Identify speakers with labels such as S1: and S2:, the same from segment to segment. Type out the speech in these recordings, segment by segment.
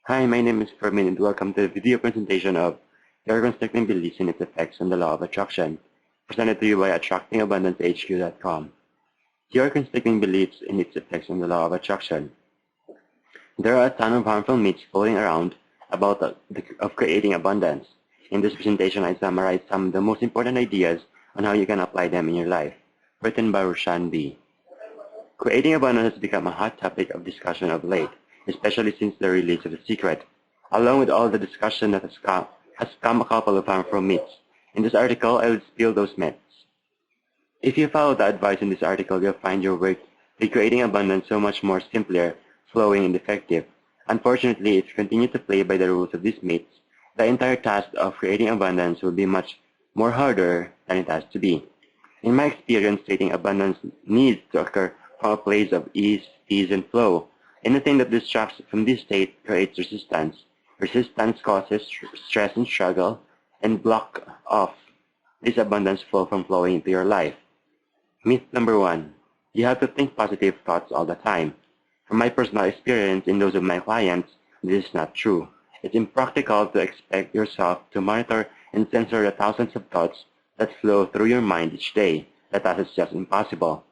S1: Hi, my name is Fermin and welcome to the video presentation of Your Constircting Beliefs and its Effects on the Law of Attraction, presented to you by AttractingAbundanceHQ.com. Your Constircting Beliefs and its Effects on the Law of Attraction. There are a ton of harmful myths floating around about of creating abundance. In this presentation, I summarize some of the most important ideas on how you can apply them in your life, written by Roshan B. Creating abundance has become a hot topic of discussion of late, especially since the release of The Secret. Along with all the discussion that has come a couple of harmful myths. In this article, I will spill those myths. If you follow the advice in this article, you'll find your work with creating abundance so much more simpler, flowing, and effective. Unfortunately, if you continue to play by the rules of these myths, the entire task of creating abundance will be much more harder than it has to be. In my experience, creating abundance needs to occur from a place of ease and flow. Anything that distracts from this state creates resistance. Resistance causes stress and struggle and block off this abundance flow from flowing into your life. Myth number 1. You have to think positive thoughts all the time. From my personal experience and those of my clients, this is not true. It's impractical to expect yourself to monitor and censor the thousands of thoughts that flow through your mind each day. That is just impossible.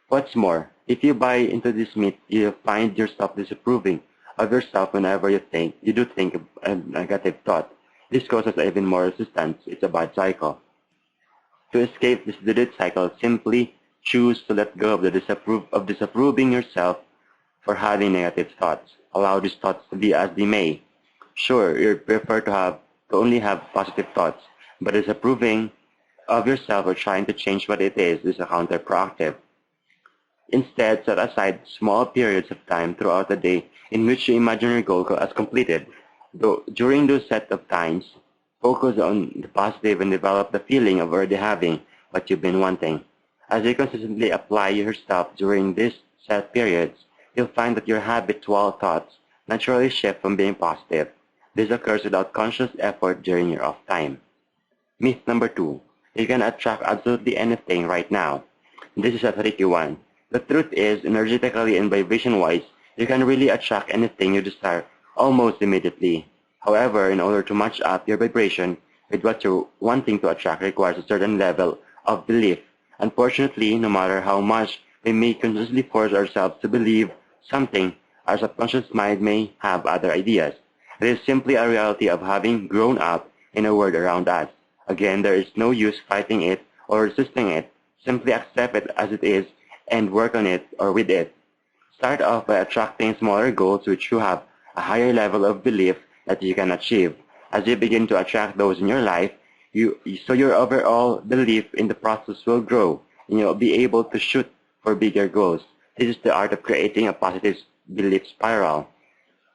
S1: What's more, if you buy into this myth, you'll find yourself disapproving of yourself whenever you do think a negative thought. This causes even more resistance. It's a bad cycle. To escape this dreaded cycle, simply choose to let go of disapproving yourself for having negative thoughts. Allow these thoughts to be as they may. Sure, you prefer to only have positive thoughts, but disapproving of yourself or trying to change what it is counterproductive. Instead, set aside small periods of time throughout the day in which you imagine your goal as completed. During those set of times, focus on the positive and develop the feeling of already having what you've been wanting. As you consistently apply yourself during these set periods, you'll find that your habitual thoughts naturally shift from being positive. This occurs without conscious effort during your off time. Myth number 2. You can attract absolutely anything right now. This is a tricky one. The truth is, energetically and vibration-wise, you can really attract anything you desire almost immediately. However, in order to match up your vibration with what you're wanting to attract requires a certain level of belief. Unfortunately, no matter how much we may consciously force ourselves to believe something, our subconscious mind may have other ideas. It is simply a reality of having grown up in a world around us. Again, there is no use fighting it or resisting it. Simply accept it as it is and work on it or with it. Start off by attracting smaller goals which you have a higher level of belief that you can achieve. As you begin to attract those in your life, so your overall belief in the process will grow and you'll be able to shoot for bigger goals. This is the art of creating a positive belief spiral.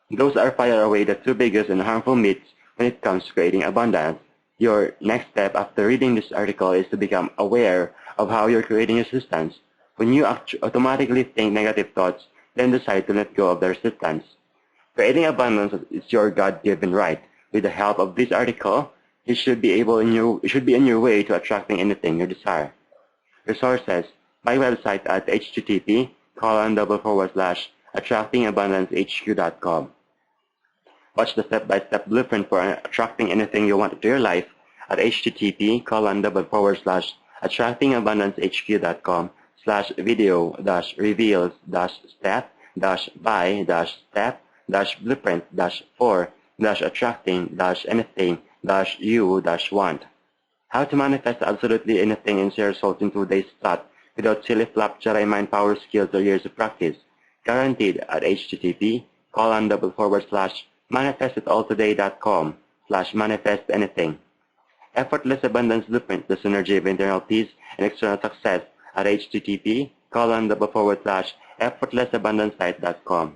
S1: Those are far away the two biggest and harmful myths when it comes to creating abundance. Your next step after reading this article is to become aware of how you're creating resistance. When you automatically think negative thoughts, then decide to let go of the resistance. Creating abundance is your God-given right. With the help of this article, you should be on your way to attracting anything you desire. Resources: my website at http://attractingabundancehq.com. Watch the step-by-step blueprint for attracting anything you want into your life at http://video-reveals-step-by-step-by-step-reveal-step-anything-you-want. How to manifest absolutely anything and share results in 2 days flat without silly flap Jedi mind power skills or years of practice. Guaranteed at http://manifestitalltoday.com/manifest anything. Effortless abundance blueprint, the synergy of internal peace and external success at http://effortlessabundancesite.com.